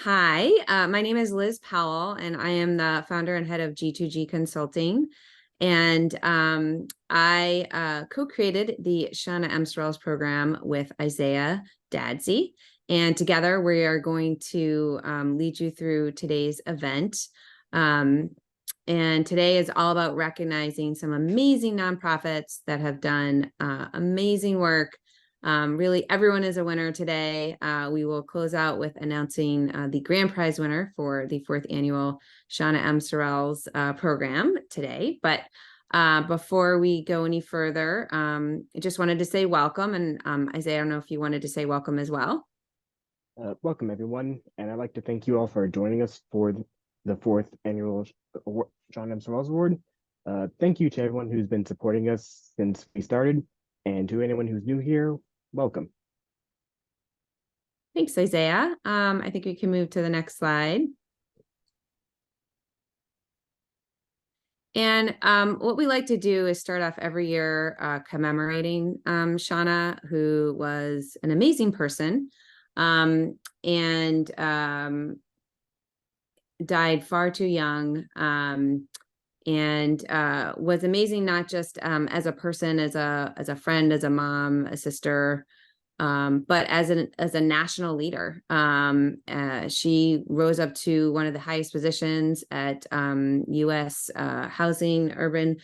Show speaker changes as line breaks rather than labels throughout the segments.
Hi, my name is Liz Powell, and I am the founder and head of G2G Consulting. And I co-created the Shauna M Sorrells Program with Isaiah Dadsey. And together we are going to lead you through today's event. And today is all about recognizing some amazing nonprofits that have done amazing work. Really, everyone is a winner today. We will close out with announcing the grand prize winner for the 4th annual Shauna M Sorrells program today. But before we go any further, I just wanted to say welcome. And Isaiah, I don't know if you wanted to say welcome as well.
Welcome, everyone, and I'd like to thank you all for joining us for the 4th annual Shauna M Sorrells Award. Thank you to everyone who's been supporting us since we started, and to anyone who's new here, welcome.
Thanks, Isaiah. I think we can move to the next slide. And what we like to do is start off every year commemorating Shauna, who was an amazing person and died far too young, and was amazing not just as a person, as a friend, as a mom, a sister, but as a national leader. She rose up to one of the highest positions at U.S. Housing Urban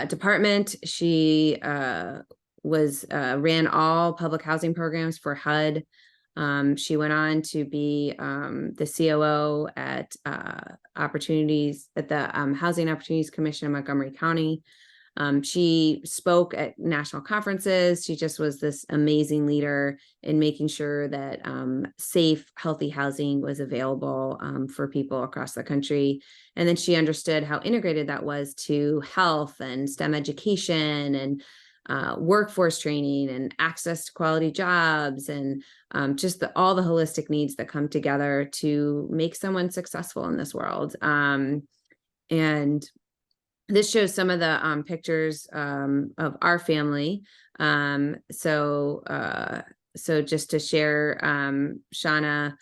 Department. She ran all public housing programs for HUD. She went on to be the COO at opportunities at the Housing Opportunities Commission in Montgomery County. She spoke at national conferences. She just was this amazing leader in making sure that safe, healthy housing was available for people across the country. And then she understood how integrated that was to health and STEM education and workforce training and access to quality jobs and just all the holistic needs that come together to make someone successful in this world. And this shows some of the pictures of our family. So just to share, Shauna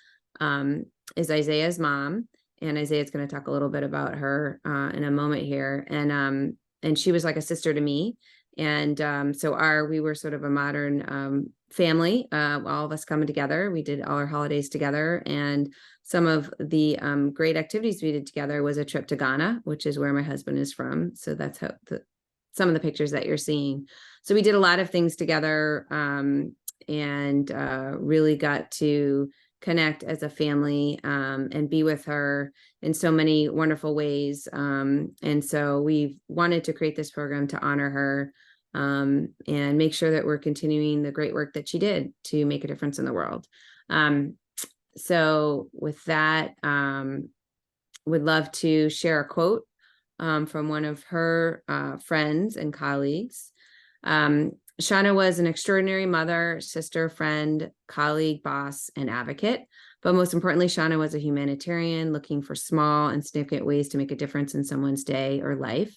is Isaiah's mom, and Isaiah's going to talk a little bit about her in a moment here. And she was like a sister to me. And so we were sort of a modern family, all of us coming together. We did all our holidays together, and some of the great activities we did together was a trip to Ghana, which is where my husband is from. So that's how some of the pictures that you're seeing. So we did a lot of things together, and really got to connect as a family and be with her in so many wonderful ways. And so we've wanted to create this program to honor her and make sure that we're continuing the great work that she did to make a difference in the world. So with that, would love to share a quote from one of her friends and colleagues. Shauna was an extraordinary mother, sister, friend, colleague, boss, and advocate. But most importantly, Shauna was a humanitarian looking for small and significant ways to make a difference in someone's day or life.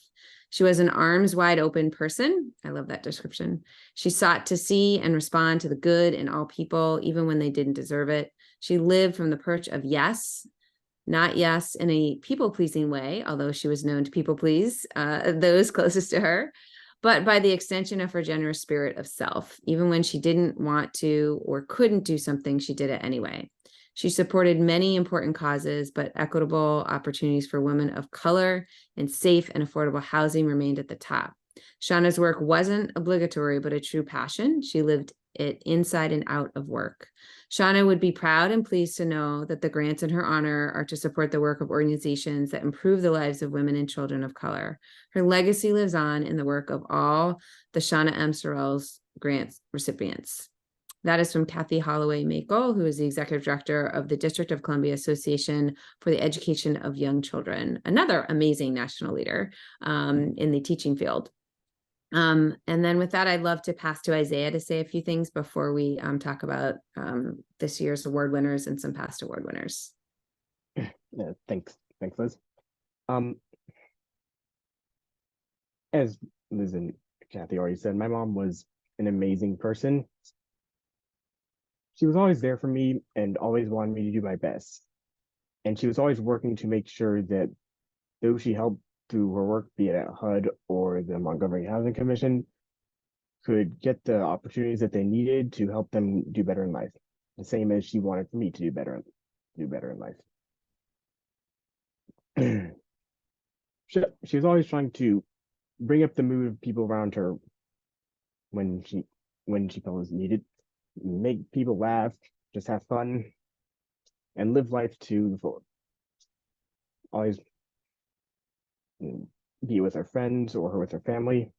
She was an arms wide open person. I love that description. She sought to see and respond to the good in all people, even when they didn't deserve it. She lived from the perch of yes, not yes in a people-pleasing way, although she was known to people please those closest to her, but by the extension of her generous spirit of self. Even when she didn't want to or couldn't do something, she did it anyway. She supported many important causes, but equitable opportunities for women of color and safe and affordable housing remained at the top. Shauna's work wasn't obligatory, but a true passion. She lived it inside and out of work. Shauna would be proud and pleased to know that the grants in her honor are to support the work of organizations that improve the lives of women and children of color. Her legacy lives on in the work of all the Shauna M. Sorrells grants recipients. That is from Kathy Holloway Makel, who is the executive director of the District of Columbia Association for the Education of Young Children, another amazing national leader in the teaching field. And then with that, I'd love to pass to Isaiah to say a few things before we talk about this year's award winners and some past award winners.
Yeah, thanks, Liz. As Liz and Kathy already said, my mom was an amazing person. She was always there for me and always wanted me to do my best. And she was always working to make sure that those she helped through her work, be it at HUD or the Montgomery Housing Commission, could get the opportunities that they needed to help them do better in life. The same as she wanted for me to do better in life. She was always trying to bring up the mood of people around her when she felt it was needed, make people laugh, just have fun, and live life to the full. Always be with her friends or with her family,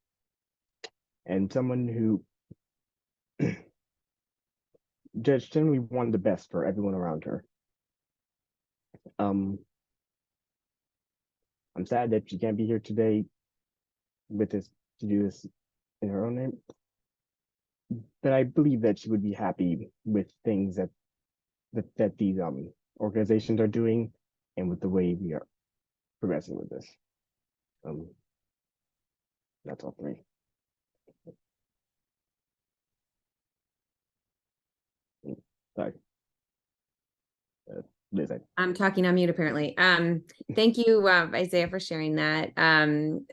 and someone who just generally wanted the best for everyone around her. Um, I'm sad that she can't be here today with this to do this in her own name, but I believe that she would be happy with things that these organizations are doing and with the way we are progressing with this. Um, that's all for me. Sorry. Liz,
I'm talking on mute apparently. Thank you, Isaiah, for sharing that.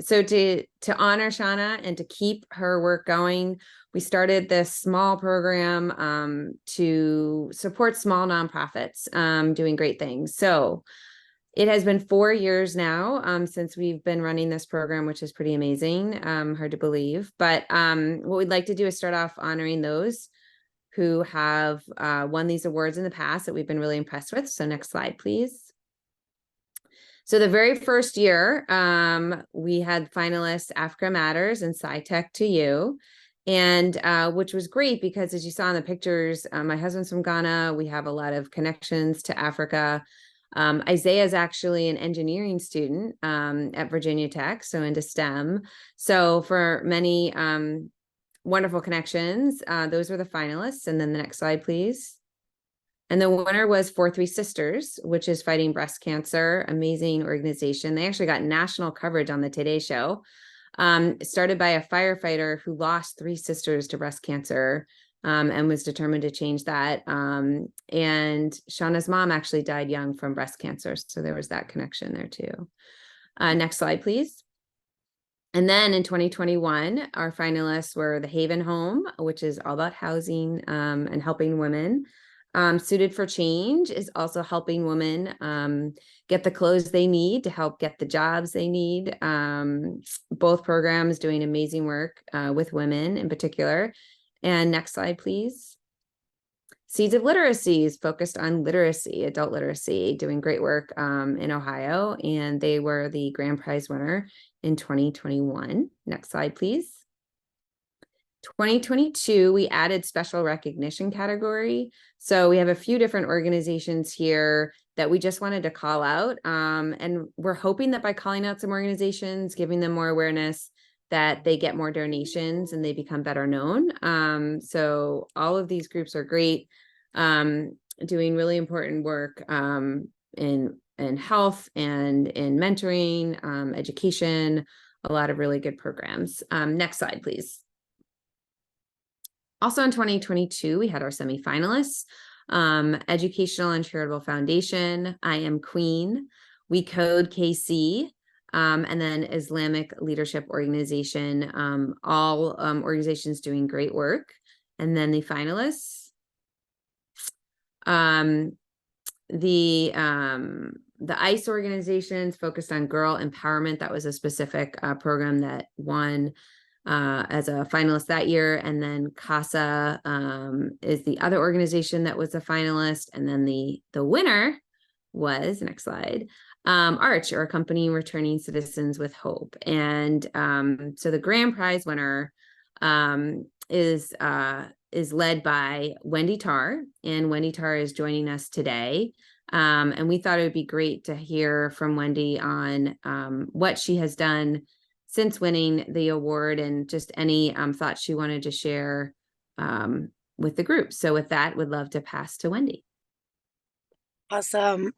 So to honor Shauna and to keep her work going, we started this small program to support small nonprofits doing great things. So it has been 4 years now since we've been running this program, which is pretty amazing, hard to believe. But what we'd like to do is start off honoring those who have won these awards in the past that we've been really impressed with. So next slide, please. So the very first year, we had finalists Africa Matters and SciTech to You, and which was great because as you saw in the pictures, my husband's from Ghana. We have a lot of connections to Africa. Isaiah is actually an engineering student at Virginia Tech, so into STEM. So for many wonderful connections. Those were the finalists. And then the next slide, please. And the winner was 4-3 Sisters, which is fighting breast cancer. Amazing organization. They actually got national coverage on the Today Show. Started by a firefighter who lost 3 sisters to breast cancer and was determined to change that. And Shauna's mom actually died young from breast cancer. So there was that connection there too. Next slide, please. And then in 2021, our finalists were the Haven Home, which is all about housing and helping women. Suited for Change is also helping women get the clothes they need to help get the jobs they need. Both programs doing amazing work with women in particular. And next slide, please. Seeds of Literacy is focused on literacy, adult literacy, doing great work in Ohio. And they were the grand prize winner in 2021. Next slide, please. 2022, we added special recognition category. So we have a few different organizations here that we just wanted to call out. And we're hoping that by calling out some organizations, giving them more awareness, that they get more donations and they become better known. So all of these groups are great, doing really important work in health and in mentoring, education, a lot of really good programs. Next slide, please. Also in 2022, we had our semifinalists, Educational and Charitable Foundation, I Am Queen, We Code KC, and then Islamic Leadership Organization, all organizations doing great work. And then the finalists, the ICE organizations focused on girl empowerment. That was a specific program that won as a finalist that year. And then CASA is the other organization that was a finalist. And then the winner was, next slide, ARCH, or Accompanying Returning Citizens with Hope. And so the grand prize winner is led by Wendy Tarr, and Wendy Tarr is joining us today. And we thought it would be great to hear from Wendy on what she has done since winning the award and just any thoughts she wanted to share with the group. So with that, would love to pass to Wendy.
Awesome.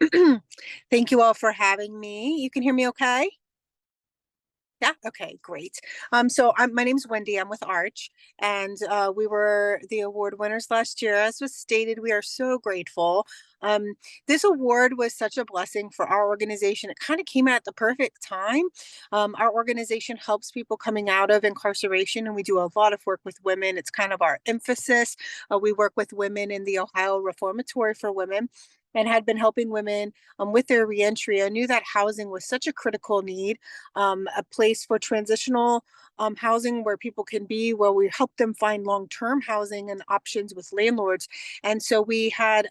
Thank you all for having me. You can hear me okay? Yeah. Okay. Great. My name's Wendy. I'm with Arch, and we were the award winners last year. As was stated, we are so grateful. Um, this award was such a blessing for our organization. It kind of came at the perfect time. Our organization helps people coming out of incarceration, and we do a lot of work with women. It's kind of our emphasis. We work with women in the Ohio Reformatory for Women. And had been helping women with their reentry. I knew that housing was such a critical need, a place for transitional housing where people can be, where we help them find long-term housing and options with landlords. And so we had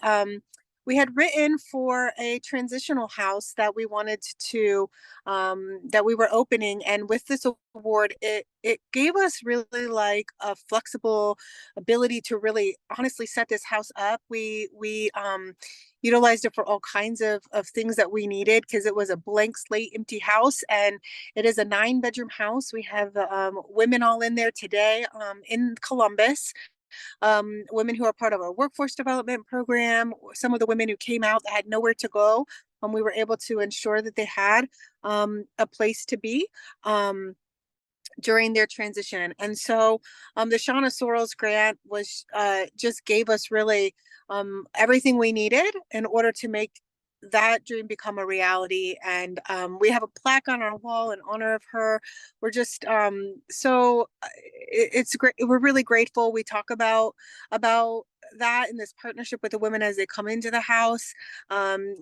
written for a transitional house that we wanted to that we were opening, and with this award, it gave us really like a flexible ability to really honestly set this house up. We utilized it for all kinds of things that we needed because it was a blank slate empty house, and it is a 9-bedroom house. We have women all in there today in Columbus, women who are part of our workforce development program, some of the women who came out that had nowhere to go. We were able to ensure that they had a place to be. During their transition. And so the Shauna Sorrells grant was just gave us really everything we needed in order to make that dream become a reality. And we have a plaque on our wall in honor of her. We're just it's great. We're really grateful. We talk about that in this partnership with the women as they come into the house.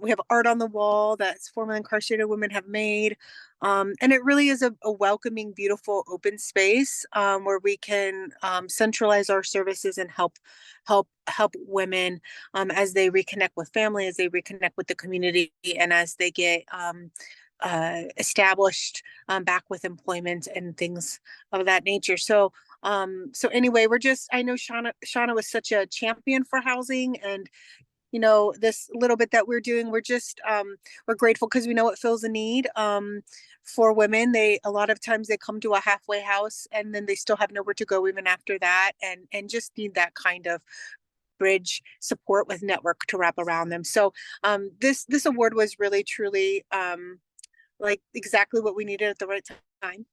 We have art on the wall that formerly incarcerated women have made. And it really is a welcoming, beautiful, open space where we can centralize our services and help women as they reconnect with family, as they reconnect with the community, and as they get established back with employment and things of that nature. So anyway, I know Shauna was such a champion for housing, and this little bit that we're doing, we're grateful because we know it fills a need for women. A lot of times they come to a halfway house and then they still have nowhere to go even after that, and just need that kind of bridge support with network to wrap around them. So this award was really truly like exactly what we needed at the right time.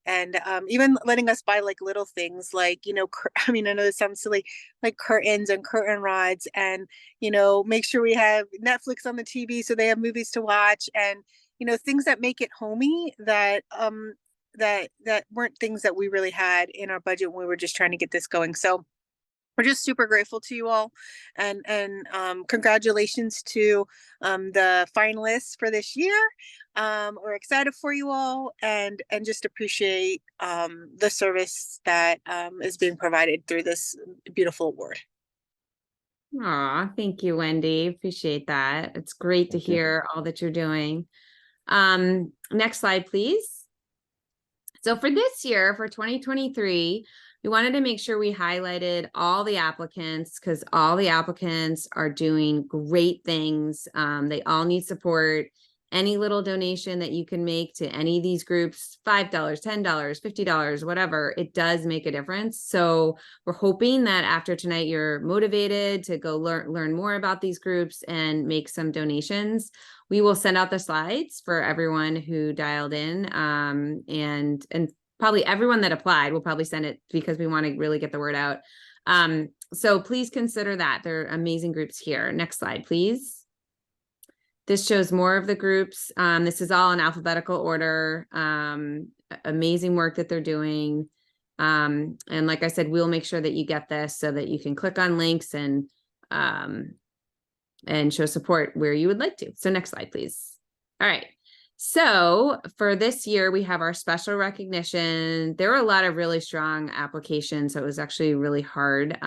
And even letting us buy like little things like, I mean, I know this sounds silly, like curtains and curtain rods, and make sure we have Netflix on the TV so they have movies to watch, and things that make it homey, that weren't things that we really had in our budget when we were just trying to get this going. So we're just super grateful to you all, and congratulations to the finalists for this year. We're excited for you all, and just appreciate the service that is being provided through this beautiful award.
Aw, thank you, Wendy. Appreciate that. It's great to
Thank you.
hear all that you're doing. Next slide, please. So for this year, for 2023, we wanted to make sure we highlighted all the applicants because all the applicants are doing great things. They all need support. Any little donation that you can make to any of these groups, $5, $10, $50, whatever, it does make a difference. So we're hoping that after tonight, you're motivated to go learn more about these groups and make some donations. We will send out the slides for everyone who dialed in, and probably everyone that applied. We'll probably send it because we want to really get the word out. So please consider that. They're amazing groups here. Next slide, please. This shows more of the groups. This is all in alphabetical order. Amazing work that they're doing. And like I said, we'll make sure that you get this so that you can click on links and show support where you would like to. So next slide, please. All right. So for this year, we have our special recognition. There were a lot of really strong applications, so it was actually really hard.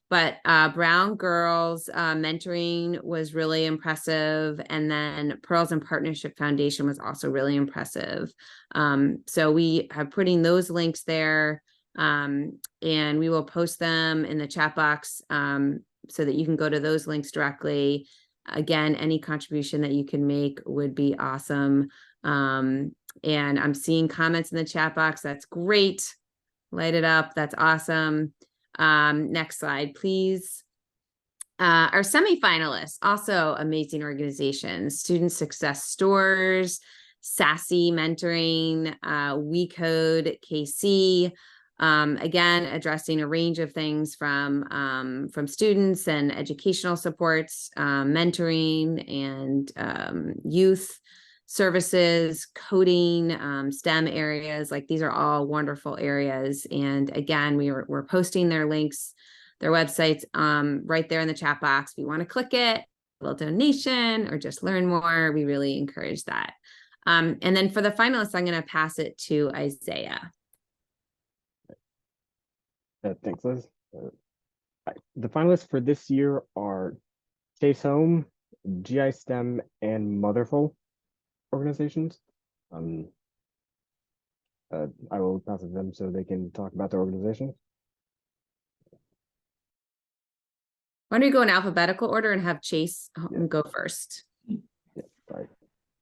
But Brown Girls mentoring was really impressive. And then Pearls and Partnership Foundation was also really impressive. So we have putting those links there, and we will post them in the chat box so that you can go to those links directly. Again, any contribution that you can make would be awesome. And I'm seeing comments in the chat box. That's great. Light it up. That's awesome. Next slide, please. Our semifinalists, also amazing organizations, Student Success Stores. Sassy Mentoring, We Code KC. Again, addressing a range of things from students and educational supports, mentoring and youth services, coding, STEM areas. Like, these are all wonderful areas. And again, we're posting their links, their websites, right there in the chat box. If you want to click it, a little donation or just learn more, we really encourage that. And then for the finalists, I'm going to pass it to Isaiah.
Thanks, Liz. The finalists for this year are Chase Home, GI STEM, and Motherful organizations. I will pass it to them so they can talk about their organization.
Why don't we go in alphabetical order and have Chase go first?
Yeah, sorry.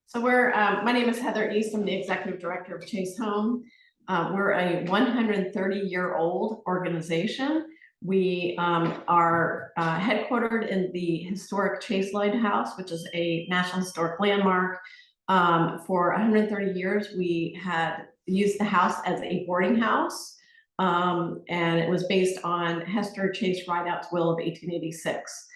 So my name is Heather East. I'm the executive director of Chase Home. We're a 130-year-old organization. We are headquartered in the historic Chase Lighthouse, which is a National Historic Landmark. For 130 years, we had used the house as a boarding house, and it was based on Hester Chase Rideout's will of 1886.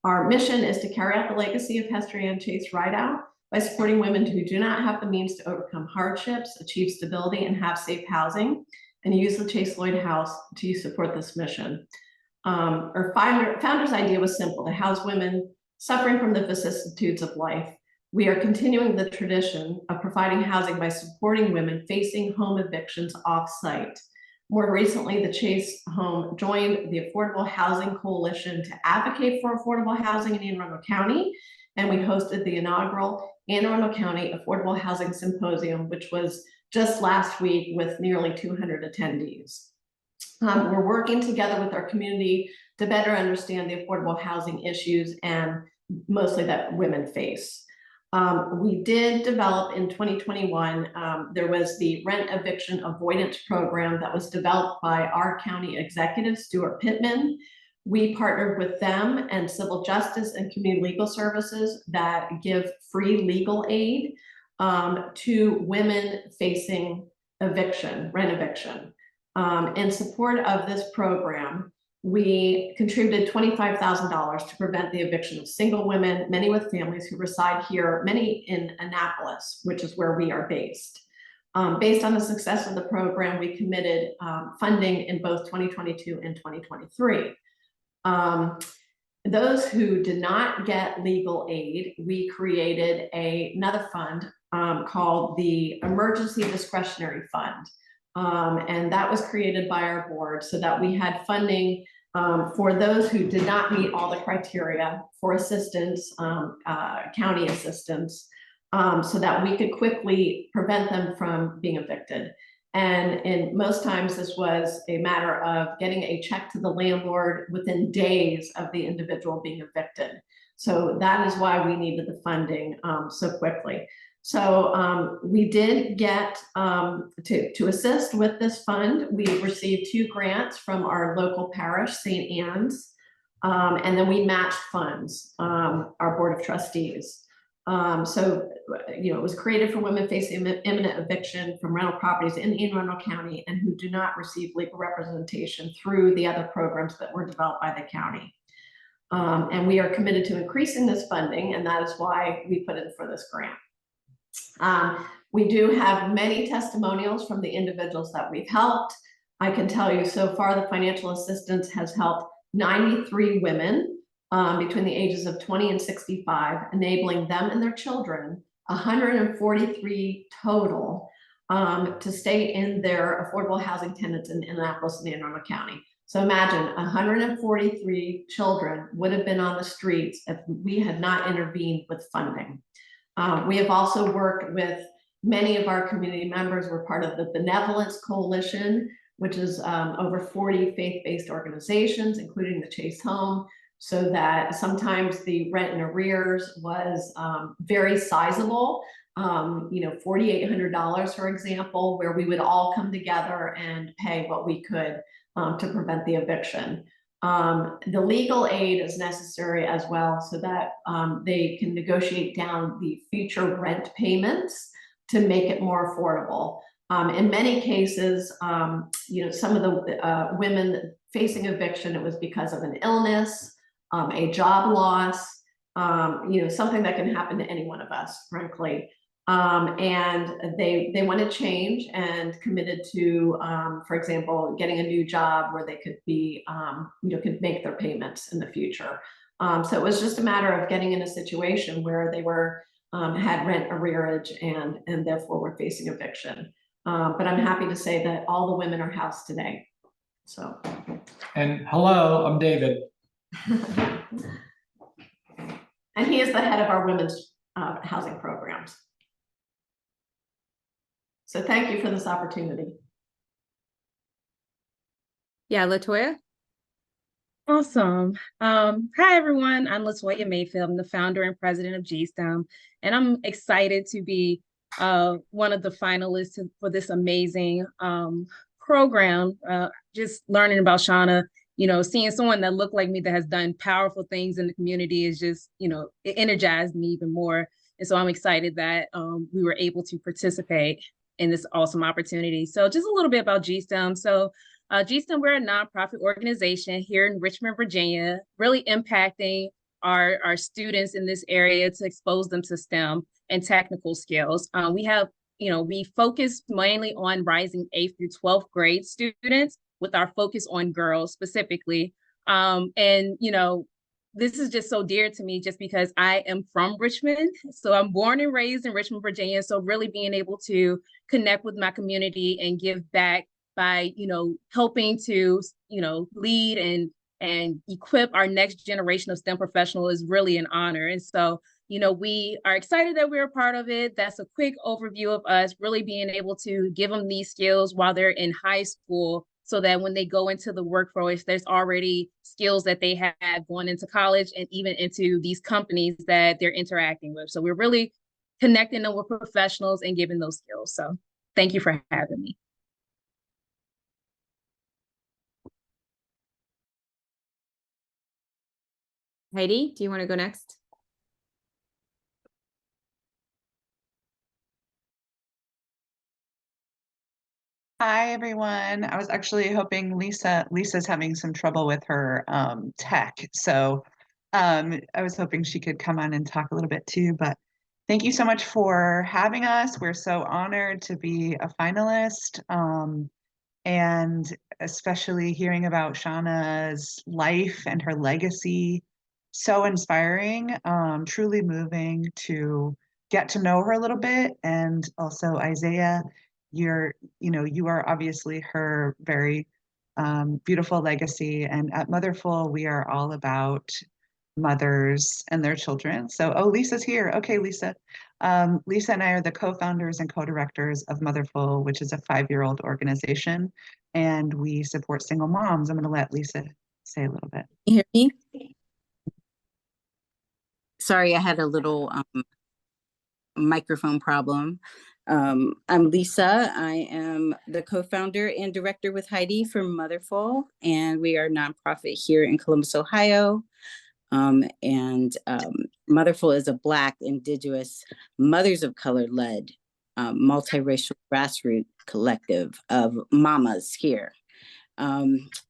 Our mission is to carry out the legacy of Hester Ann Chase Rideout by supporting women who do not have the means to overcome hardships, achieve stability, and have safe housing, and use the Chase Lloyd House to support this mission. Our founder's idea was simple: to house women suffering from the vicissitudes of life. We are continuing the tradition of providing housing by supporting women facing home evictions off-site. More recently, the Chase Home joined the Affordable Housing Coalition to advocate for affordable housing in Anne Arundel County, and we hosted the inaugural Anne Arundel County Affordable Housing Symposium, which was just last week with nearly 200 attendees. We're working together with our community to better understand the affordable housing issues and mostly that women face. We did develop in 2021, there was the rent eviction avoidance program that was developed by our county executive, Stuart Pittman. We partnered with them and Civil Justice and Community Legal Services that give free legal aid to women facing eviction, rent eviction. In support of this program, we contributed $25,000 to prevent the eviction of single women, many with families who reside here, many in Annapolis, which is where we are based. Based on the success of the program, we committed funding in both 2022 and 2023. Those who did not get legal aid, we created another fund called the Emergency Discretionary Fund. And that was created by our board so that we had funding for those who did not meet all the criteria for assistance, county assistance, so that we could quickly prevent them from being evicted. And in most times, this was a matter of getting a check to the landlord within days of the individual being evicted. So that is why we needed the funding so quickly. So we did get to assist with this fund. We received 2 grants from our local parish, St. Anne's, and then we matched funds, our board of trustees. So, it was created for women facing imminent eviction from rental properties in Anne Arundel County and who do not receive legal representation through the other programs that were developed by the county. And we are committed to increasing this funding, and that is why we put in for this grant. We do have many testimonials from the individuals that we've helped. I can tell you so far the financial assistance has helped 93 women between the ages of 20 and 65, enabling them and their children, 143 total, to stay in their affordable housing tenants in Annapolis and Anne Arundel County. So imagine 143 children would have been on the streets if we had not intervened with funding. We have also worked with many of our community members. We're part of the Benevolence Coalition, which is over 40 faith-based organizations, including the Chase Home, so that sometimes the rent in arrears was very sizable, $4,800, for example, where we would all come together and pay what we could to prevent the eviction. The legal aid is necessary as well so that they can negotiate down the future rent payments to make it more affordable. In many cases, some of the women facing eviction, it was because of an illness, a job loss, something that can happen to any one of us, frankly. And they want to change and committed to, for example, getting a new job where they could be, could make their payments in the future. So it was just a matter of getting in a situation where they were had rent arrearage and therefore were facing eviction. But I'm happy to say that all the women are housed today. So.
And hello, I'm David.
And he is the head of our women's housing programs. So thank you for this opportunity.
Yeah, Latoya?
Awesome. Hi, everyone. I'm Latoya Mayfield. I'm the founder and president of GSTEM, and I'm excited to be one of the finalists for this amazing program. Just learning about Shauna, seeing someone that looked like me that has done powerful things in the community is just, it energized me even more. And so I'm excited that we were able to participate in this awesome opportunity. So just a little bit about GSTEM. So GSTEM, we're a nonprofit organization here in Richmond, Virginia, really impacting our students in this area to expose them to STEM and technical skills. We focus mainly on rising 8th through 12th grade students with our focus on girls specifically. This is just so dear to me just because I am from Richmond. So I'm born and raised in Richmond, Virginia. So really being able to connect with my community and give back by, helping to, lead and equip our next generation of STEM professionals is really an honor. And so, we are excited that we're a part of it. That's a quick overview of us, really being able to give them these skills while they're in high school so that when they go into the workforce, there's already skills that they have going into college and even into these companies that they're interacting with. So we're really connecting them with professionals and giving those skills. So thank you for having me.
Heidi, do you want to go next?
Hi, everyone. I was actually hoping Lisa's having some trouble with her tech. So I was hoping she could come on and talk a little bit too, but thank you so much for having us. We're so honored to be a finalist. And especially hearing about Shauna's life and her legacy, so inspiring, truly moving to get to know her a little bit. And also Isaiah, you are obviously her very beautiful legacy. And at Motherful, we are all about mothers and their children. So, Lisa's here. Okay, Lisa. Lisa and I are the co-founders and co-directors of Motherful, which is a 5-year-old organization, and we support single moms. I'm going to let Lisa say a little bit.
You hear me? Sorry, I had a little microphone problem. I'm Lisa. I am the co-founder and director with Heidi for Motherful, and we are a nonprofit here in Columbus, Ohio. Motherful is a Black, Indigenous, mothers of color led, multiracial grassroots collective of mamas here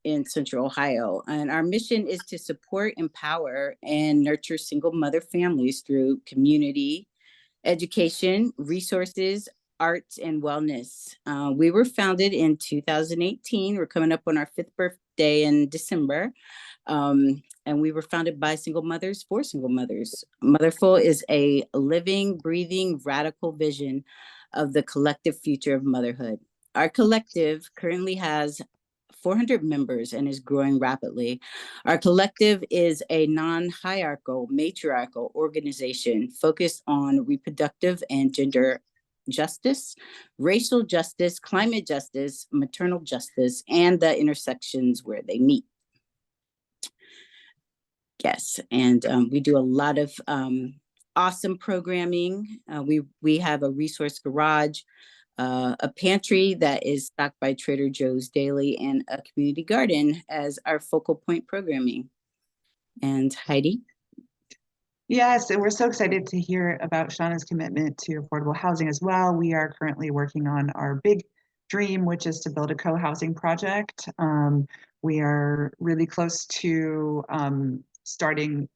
in Central Ohio. And our mission is to support, empower, and nurture single mother families through community, education, resources, arts, and wellness. We were founded in 2018. We're coming up on our 5th birthday in December. And we were founded by single mothers for single mothers. Motherful is a living, breathing, radical vision of the collective future of motherhood. Our collective currently has 400 members and is growing rapidly. Our collective is a non-hierarchical, matriarchal organization focused on reproductive and gender justice, racial justice, climate justice, maternal justice, and the intersections where they meet. Yes, and we do a lot of awesome programming. We have a resource garage, a pantry that is stocked by Trader Joe's daily, and a community garden as our focal point programming. And Heidi?
Yes, and we're so excited to hear about Shauna's commitment to affordable housing as well. We are currently working on our big dream, which is to build a co-housing project. We are really close to starting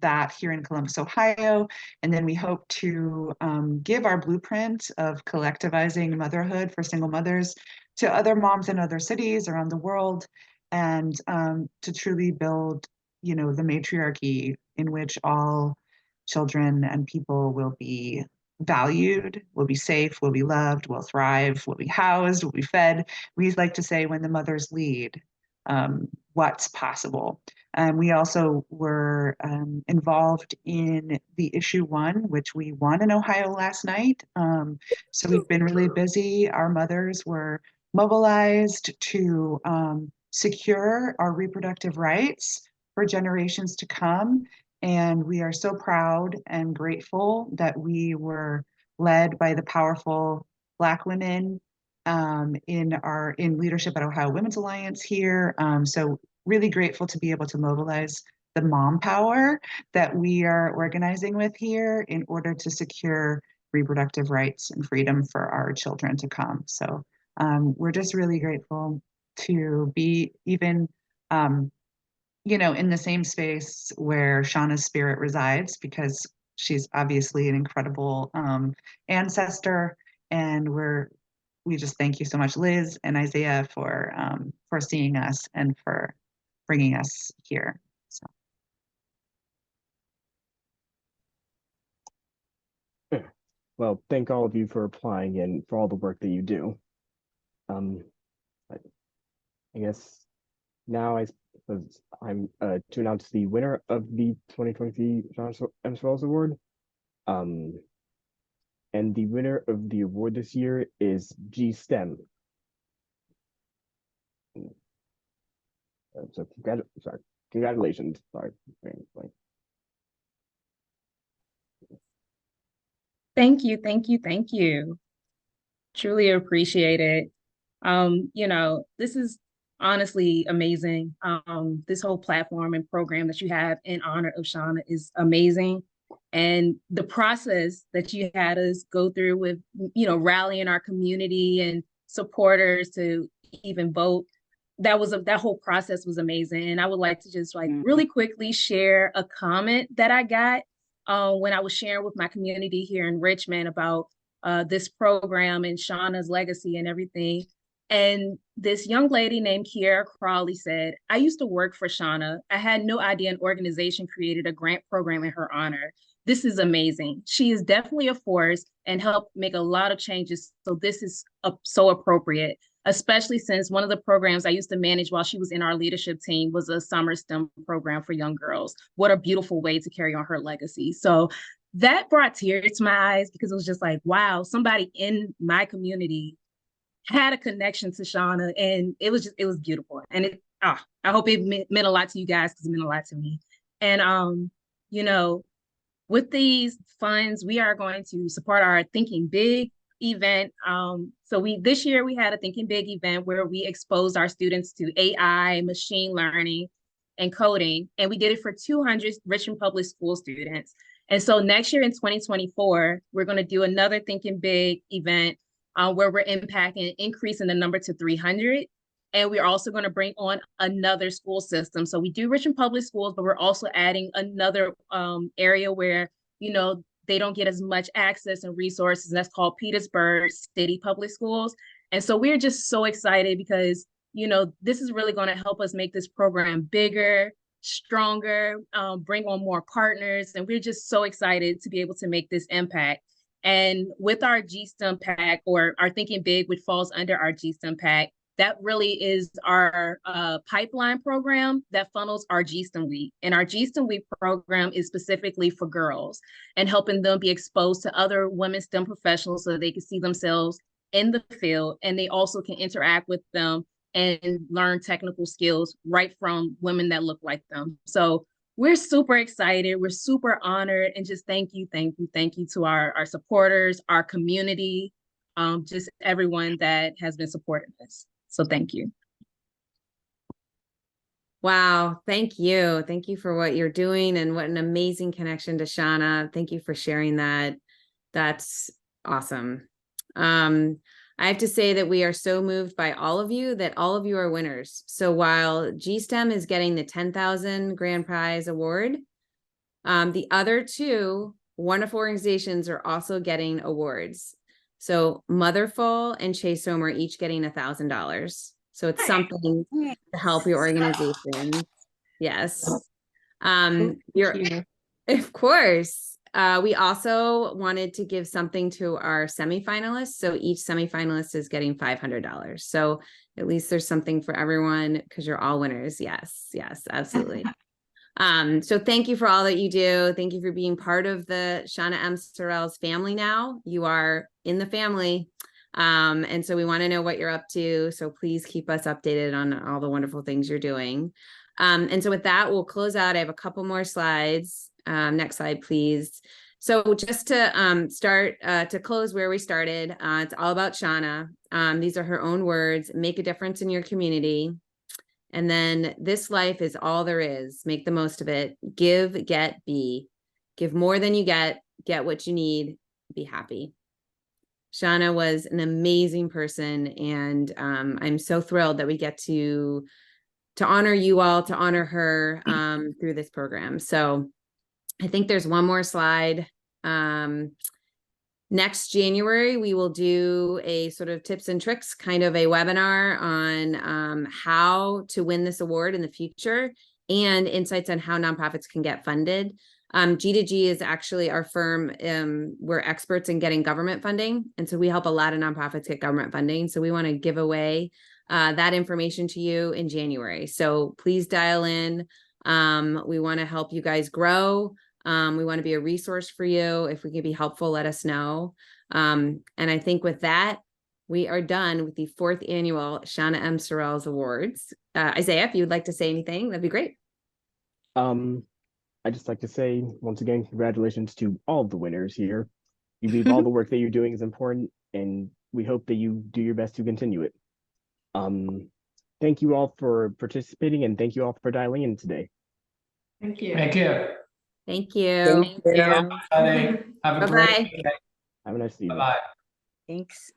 that here in Columbus, Ohio. And then we hope to give our blueprint of collectivizing motherhood for single mothers to other moms in other cities around the world, and to truly build, the matriarchy in which all children and people will be valued, will be safe, will be loved, will thrive, will be housed, will be fed. We like to say when the mothers lead, what's possible. And we also were involved in the issue 1, which we won in Ohio last night. So we've been really busy. Our mothers were mobilized to secure our reproductive rights for generations to come. And we are so proud and grateful that we were led by the powerful Black women in leadership at Ohio Women's Alliance here. So really grateful to be able to mobilize the mom power that we are organizing with here in order to secure reproductive rights and freedom for our children to come. So we're just really grateful to be even in the same space where Shauna's spirit resides, because she's obviously an incredible ancestor. And we just thank you so much, Liz and Isaiah, for seeing us and for bringing us here. So.
Well, thank all of you for applying and for all the work that you do. I guess now I'm to announce the winner of the 2023 Shauna M. Sorrells Award. And the winner of the award this year is G-STEM. So congratulations. Sorry.
Thank you, thank you, thank you. Truly appreciate it. This is honestly amazing. This whole platform and program that you have in honor of Shauna is amazing. And the process that you had us go through with, rallying our community and supporters to even vote, that whole process was amazing. And I would like to just really quickly share a comment that I got when I was sharing with my community here in Richmond about this program and Shauna's legacy and everything. And this young lady named Kiara Crawley said, "I used to work for Shauna. I had no idea an organization created a grant program in her honor. This is amazing. She is definitely a force and helped make a lot of changes. So this is so appropriate, especially since one of the programs I used to manage while she was in our leadership team was a summer STEM program for young girls. What a beautiful way to carry on her legacy." So that brought tears to my eyes, because it was just like, wow, somebody in my community had a connection to Shauna, and it was beautiful. And I hope it meant a lot to you guys, because it meant a lot to me. And with these funds, we are going to support our Thinking Big event. So this year we had a Thinking Big event where we exposed our students to AI, machine learning, and coding, and we did it for 200 Richmond Public School students. And so next year in 2024, we're going to do another Thinking Big event where we're increasing the number to 300. And we're also going to bring on another school system. So we do Richmond Public Schools, but we're also adding another area where, they don't get as much access and resources. That's called Petersburg City Public Schools. And so we're just so excited because, this is really going to help us make this program bigger, stronger, bring on more partners. And we're just so excited to be able to make this impact. And with our GSTEM PAC, or our Thinking Big, which falls under our GSTEM PAC, that really is our pipeline program that funnels our GSTEM Week. And our GSTEM Week program is specifically for girls and helping them be exposed to other women STEM professionals so that they can see themselves in the field, and they also can interact with them and learn technical skills right from women that look like them. So we're super excited. We're super honored, and just thank you to our supporters, our community, just everyone that has been supporting this. So thank you.
Wow. Thank you. Thank you for what you're doing and what an amazing connection to Shauna. Thank you for sharing that. That's awesome. I have to say that we are so moved by all of you that all of you are winners. So while GSTEM is getting the 10,000 grand prize award, the other two wonderful organizations are also getting awards. So Motherful and Chase Home are each getting $1,000. So it's something to help your organization. Yes. You're, of course. We also wanted to give something to our semifinalists. So each semifinalist is getting $500. So at least there's something for everyone because you're all winners. Yes, yes, absolutely. So thank you for all that you do. Thank you for being part of the Shauna M. Sorrells family now. You are in the family. And so we want to know what you're up to. So please keep us updated on all the wonderful things you're doing. And so with that, we'll close out. I have a couple more slides. Next slide, please. So just to start to close where we started, it's all about Shauna. These are her own words: make a difference in your community. And then this life is all there is. Make the most of it. Give, get, be. Give more than you get what you need, be happy. Shauna was an amazing person, and I'm so thrilled that we get to honor you all, to honor her through this program. So I think there's one more slide. Next January, we will do a sort of tips and tricks kind of a webinar on how to win this award in the future and insights on how nonprofits can get funded. G2G is actually our firm. We're experts in getting government funding. And so we help a lot of nonprofits get government funding. So we want to give away that information to you in January. So please dial in. We want to help you guys grow. We want to be a resource for you. If we can be helpful, let us know. And I think with that, we are done with the 4th annual Shauna M. Sorrells Awards. Isaiah, if you'd like to say anything, that'd be great.
I'd just like to say, once again, congratulations to all of the winners here. You believe all the work that you're doing is important, and we hope that you do your best to continue it. Thank you all for participating, and thank you all for dialing in today.
Thank you.
Thank you.
Thank you.
Thank you.
Have a
Bye-bye.
great day.
Have a nice evening.
Bye-bye.
Thanks.